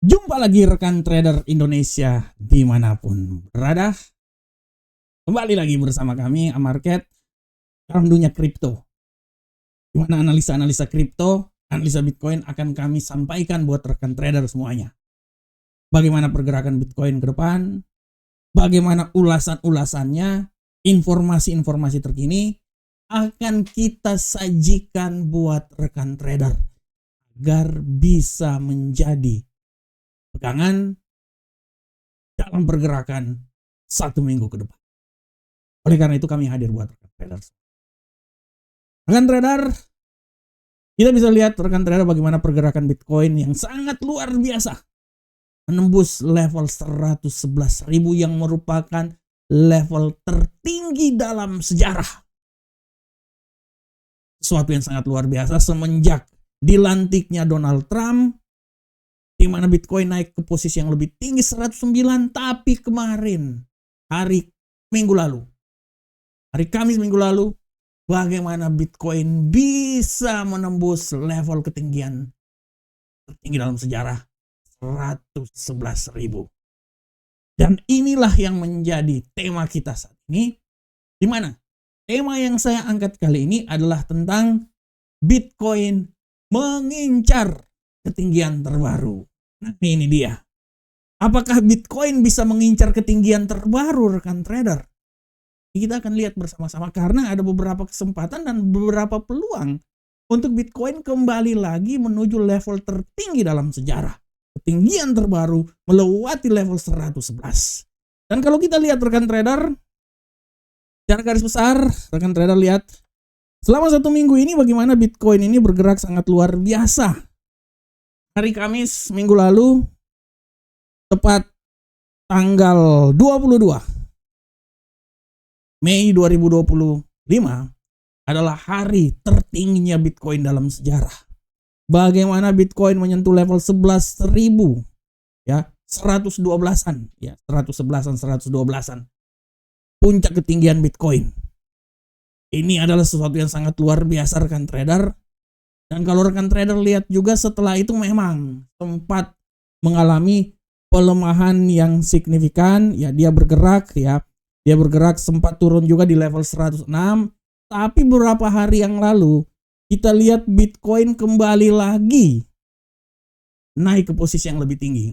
Jumpa lagi rekan trader Indonesia dimanapun berada. Kembali lagi bersama kami Amarket dalam dunia kripto. Di mana analisa-analisa kripto, analisa Bitcoin akan kami sampaikan buat rekan trader semuanya. Bagaimana pergerakan Bitcoin ke depan, bagaimana ulasan-ulasannya, informasi-informasi terkini akan kita sajikan buat rekan trader agar bisa menjadi pegangan dalam pergerakan 1 minggu ke depan. Oleh karena itu kami hadir buat rekan trader. Rekan trader, kita bisa lihat rekan trader bagaimana pergerakan Bitcoin yang sangat luar biasa. Menembus level 111.000 yang merupakan level tertinggi dalam sejarah. Sesuatu yang sangat luar biasa semenjak dilantiknya Donald Trump, di mana Bitcoin naik ke posisi yang lebih tinggi 109, tapi kemarin hari Kamis minggu lalu, bagaimana Bitcoin bisa menembus level ketinggian tertinggi dalam sejarah 111.000. Dan inilah yang menjadi tema kita saat ini, di mana tema yang saya angkat kali ini adalah tentang Bitcoin mengincar ketinggian terbaru. Nah, ini dia. Apakah Bitcoin bisa mengincar ketinggian terbaru, rekan trader? Kita akan lihat bersama-sama karena ada beberapa kesempatan dan beberapa peluang untuk Bitcoin kembali lagi menuju level tertinggi dalam sejarah. Ketinggian terbaru melewati level 111. Dan kalau kita lihat rekan trader, secara garis besar, rekan trader lihat selama 1 minggu ini bagaimana Bitcoin ini bergerak sangat luar biasa. Hari Kamis minggu lalu, tepat tanggal 22 Mei 2025 adalah hari tertingginya Bitcoin dalam sejarah. Bagaimana Bitcoin menyentuh level 11.000, ya, 112-an, ya, 111-an, 112-an. Puncak ketinggian Bitcoin. Ini adalah sesuatu yang sangat luar biasa rekan trader. Dan kalau rekan trader lihat juga setelah itu memang sempat mengalami pelemahan yang signifikan, ya, dia bergerak sempat turun juga di level 106, tapi beberapa hari yang lalu kita lihat Bitcoin kembali lagi naik ke posisi yang lebih tinggi.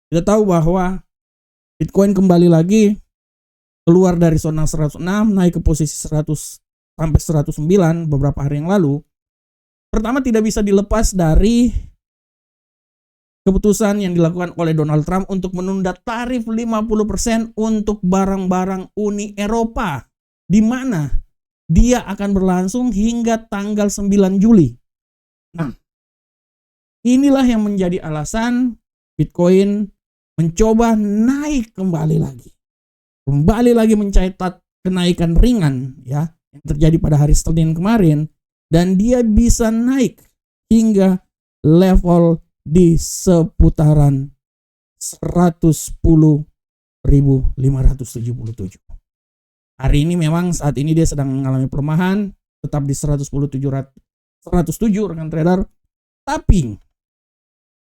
Kita tahu bahwa Bitcoin kembali lagi keluar dari zona 106, naik ke posisi 100 sampai 109 beberapa hari yang lalu. Pertama, tidak bisa dilepas dari keputusan yang dilakukan oleh Donald Trump untuk menunda tarif 50% untuk barang-barang Uni Eropa, di mana dia akan berlangsung hingga tanggal 9 Juli. Nah, inilah yang menjadi alasan Bitcoin mencoba naik kembali lagi. Kembali lagi mencatat kenaikan ringan, ya, yang terjadi pada hari Senin kemarin. Dan dia bisa naik hingga level di seputaran 110.577. Hari ini memang saat ini dia sedang mengalami pelemahan, tetap di 107 rekan trader. Tapi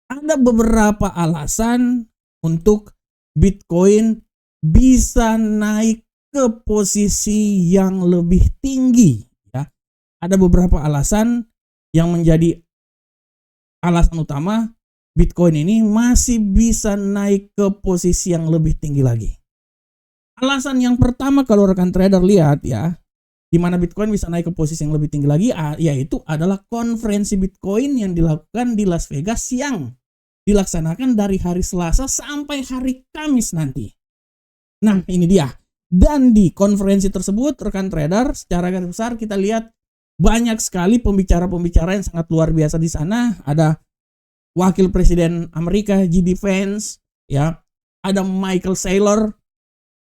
ada beberapa alasan untuk Bitcoin bisa naik ke posisi yang lebih tinggi. Ada beberapa alasan yang menjadi alasan utama Bitcoin ini masih bisa naik ke posisi yang lebih tinggi lagi. Alasan yang pertama kalau rekan trader lihat, ya, di mana Bitcoin bisa naik ke posisi yang lebih tinggi lagi, yaitu adalah konferensi Bitcoin yang dilakukan di Las Vegas yang dilaksanakan dari hari Selasa sampai hari Kamis nanti. Nah, ini dia. Dan di konferensi tersebut rekan trader, secara garis besar kita lihat banyak sekali pembicara-pembicara yang sangat luar biasa di sana. Ada Wakil Presiden Amerika J.D. Vance, ya. Ada Michael Saylor,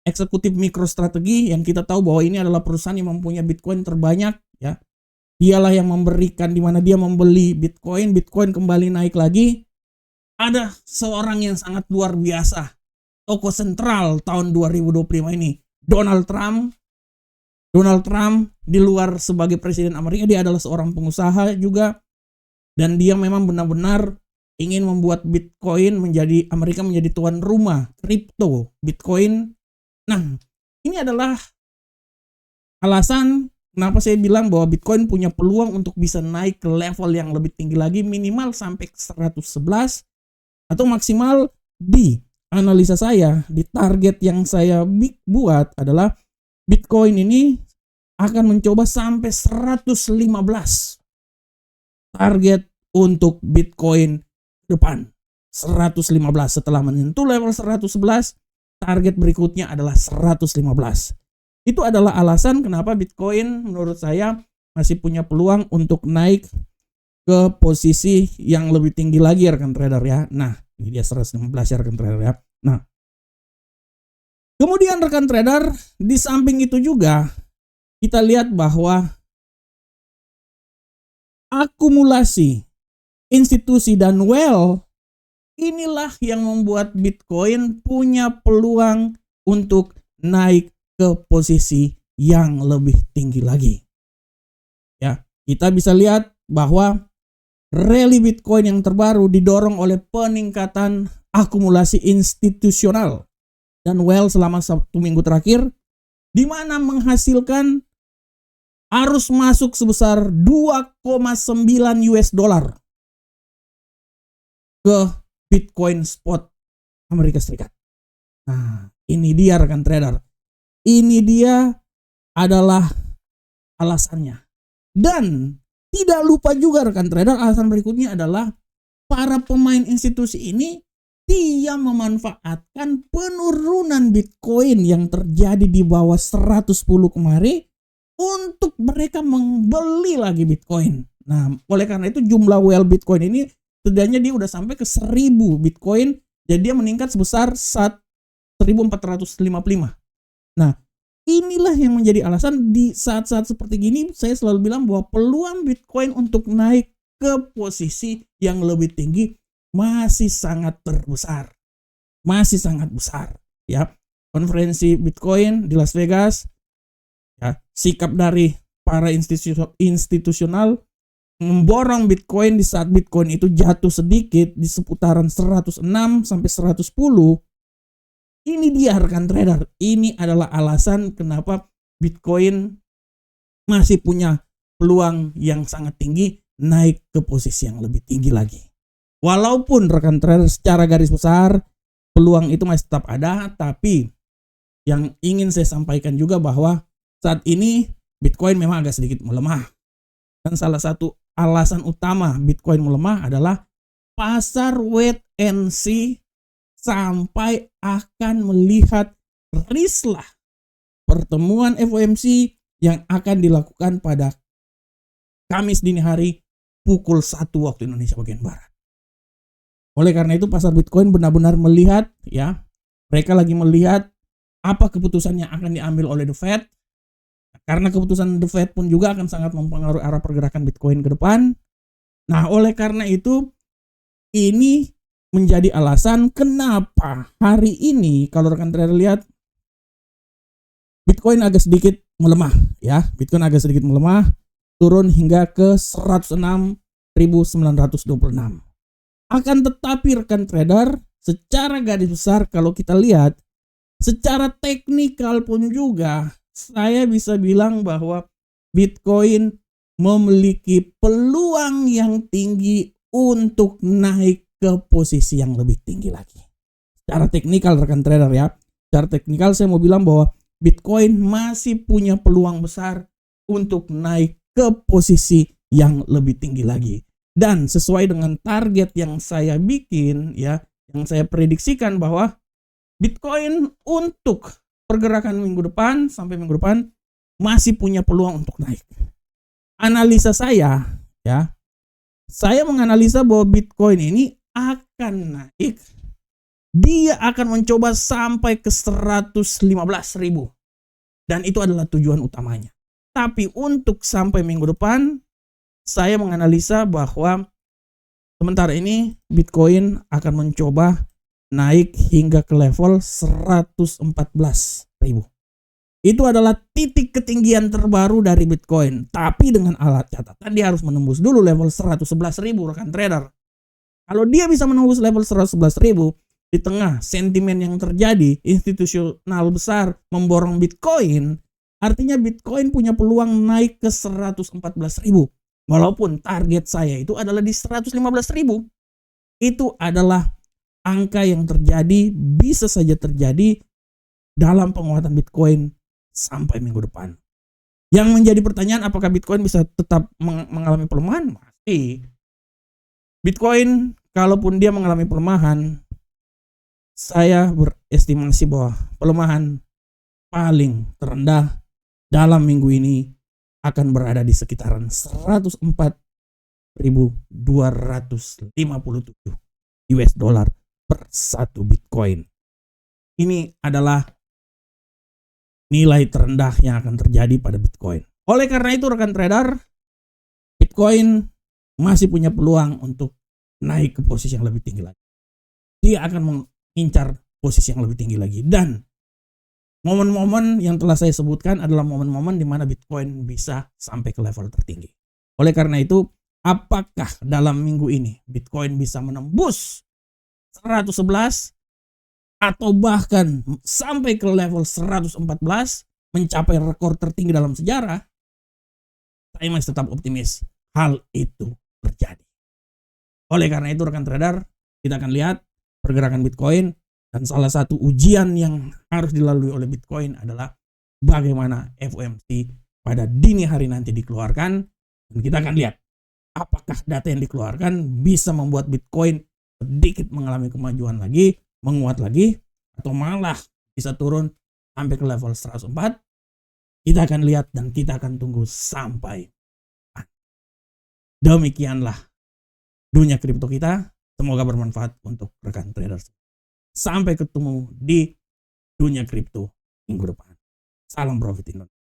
eksekutif MicroStrategy, yang kita tahu bahwa ini adalah perusahaan yang mempunyai Bitcoin terbanyak, ya. Dialah yang memberikan, di mana dia membeli Bitcoin kembali naik lagi. Ada seorang yang sangat luar biasa, tokoh sentral tahun 2025 ini, Donald Trump. Donald Trump di luar sebagai presiden Amerika, dia adalah seorang pengusaha juga. Dan dia memang benar-benar ingin membuat Bitcoin Amerika menjadi tuan rumah kripto Bitcoin. Nah, ini adalah alasan kenapa saya bilang bahwa Bitcoin punya peluang untuk bisa naik ke level yang lebih tinggi lagi, minimal sampai ke 111 atau maksimal di analisa saya, di target yang saya buat adalah Bitcoin ini akan mencoba sampai 115. Target untuk Bitcoin depan 115. Setelah menyentuh level 111, target berikutnya adalah 115. Itu adalah alasan kenapa Bitcoin menurut saya masih punya peluang untuk naik ke posisi yang lebih tinggi lagi ya rekan trader ya. Nah, ini dia 115 ya rekan trader ya. Nah, kemudian rekan trader, di samping itu juga kita lihat bahwa akumulasi institusi dan well inilah yang membuat Bitcoin punya peluang untuk naik ke posisi yang lebih tinggi lagi. Ya, kita bisa lihat bahwa rally Bitcoin yang terbaru didorong oleh peningkatan akumulasi institusional dan well selama 1 minggu terakhir, di mana menghasilkan arus masuk sebesar 2,9 US dollar ke Bitcoin spot Amerika Serikat. Nah, ini dia rekan trader. Ini dia adalah alasannya. Dan tidak lupa juga rekan trader, alasan berikutnya adalah para pemain institusi ini dia memanfaatkan penurunan Bitcoin yang terjadi di bawah 110 kemarin untuk mereka membeli lagi Bitcoin. Nah, oleh karena itu jumlah well Bitcoin ini setidaknya dia udah sampai ke 1000 Bitcoin, jadi dia meningkat sebesar 1455. Nah, inilah yang menjadi alasan di saat-saat seperti gini saya selalu bilang bahwa peluang Bitcoin untuk naik ke posisi yang lebih tinggi masih sangat terbesar. Masih sangat besar, ya. Konferensi Bitcoin di Las Vegas, ya, sikap dari para institusional memborong Bitcoin di saat Bitcoin itu jatuh sedikit di seputaran 106 sampai 110. Ini dia rekan trader. Ini adalah alasan kenapa Bitcoin masih punya peluang yang sangat tinggi naik ke posisi yang lebih tinggi lagi. Walaupun rekan trader secara garis besar peluang itu masih tetap ada, tapi yang ingin saya sampaikan juga bahwa saat ini Bitcoin memang agak sedikit melemah. Dan salah satu alasan utama Bitcoin melemah adalah pasar wait and see sampai akan melihat rislah pertemuan FOMC yang akan dilakukan pada Kamis dini hari pukul 1 waktu Indonesia bagian Barat. Oleh karena itu pasar Bitcoin benar-benar melihat, ya, mereka lagi melihat apa keputusan yang akan diambil oleh The Fed. Karena keputusan The Fed pun juga akan sangat mempengaruhi arah pergerakan Bitcoin ke depan. Nah, oleh karena itu ini menjadi alasan kenapa hari ini kalau rekan trader lihat Bitcoin agak sedikit melemah, ya. Bitcoin agak sedikit melemah, turun hingga ke 106.926. Akan tetapi rekan trader, secara garis besar kalau kita lihat secara teknikal pun juga saya bisa bilang bahwa Bitcoin memiliki peluang yang tinggi untuk naik ke posisi yang lebih tinggi lagi. Secara teknikal rekan trader ya. Secara teknikal saya mau bilang bahwa Bitcoin masih punya peluang besar untuk naik ke posisi yang lebih tinggi lagi. Dan sesuai dengan target yang saya bikin ya, yang saya prediksikan bahwa Bitcoin untuk pergerakan minggu depan sampai minggu depan masih punya peluang untuk naik. Analisa saya ya, saya menganalisa bahwa Bitcoin ini akan naik. Dia akan mencoba sampai ke 115.000. Dan itu adalah tujuan utamanya. Tapi untuk sampai minggu depan, saya menganalisa bahwa sementara ini Bitcoin akan mencoba naik hingga ke level 114.000. Itu adalah titik ketinggian terbaru dari Bitcoin. Tapi dengan alat catatan dia harus menembus dulu level 111.000 rekan trader. Kalau dia bisa menembus level 111.000 di tengah sentimen yang terjadi, institusional besar memborong Bitcoin, artinya Bitcoin punya peluang naik ke 114.000. Walaupun target saya itu adalah di 115.000. Itu adalah angka yang terjadi, bisa saja terjadi dalam penguatan Bitcoin sampai minggu depan. Yang menjadi pertanyaan, apakah Bitcoin bisa tetap mengalami pelemahan? Masih. Bitcoin, kalaupun dia mengalami pelemahan, saya berestimasi bahwa pelemahan paling terendah dalam minggu ini akan berada di sekitaran 104.257 US dollar per satu Bitcoin. Ini adalah nilai terendah yang akan terjadi pada Bitcoin. Oleh karena itu rekan trader, Bitcoin masih punya peluang untuk naik ke posisi yang lebih tinggi lagi. Dia akan mengincar posisi yang lebih tinggi lagi. Dan momen-momen yang telah saya sebutkan adalah momen-momen di mana Bitcoin bisa sampai ke level tertinggi. Oleh karena itu, apakah dalam minggu ini Bitcoin bisa menembus 111 atau bahkan sampai ke level 114, mencapai rekor tertinggi dalam sejarah? Saya masih tetap optimis hal itu terjadi. Oleh karena itu rekan trader, kita akan lihat pergerakan Bitcoin, dan salah satu ujian yang harus dilalui oleh Bitcoin adalah bagaimana FOMC pada dini hari nanti dikeluarkan, dan kita akan lihat apakah data yang dikeluarkan bisa membuat Bitcoin sedikit mengalami kemajuan lagi, menguat lagi, atau malah bisa turun sampai ke level 104. Kita akan lihat dan kita akan tunggu sampai. Demikianlah dunia kripto kita. Semoga bermanfaat untuk rekan traders. Sampai ketemu di dunia kripto minggu depan. Salam profit Indonesia.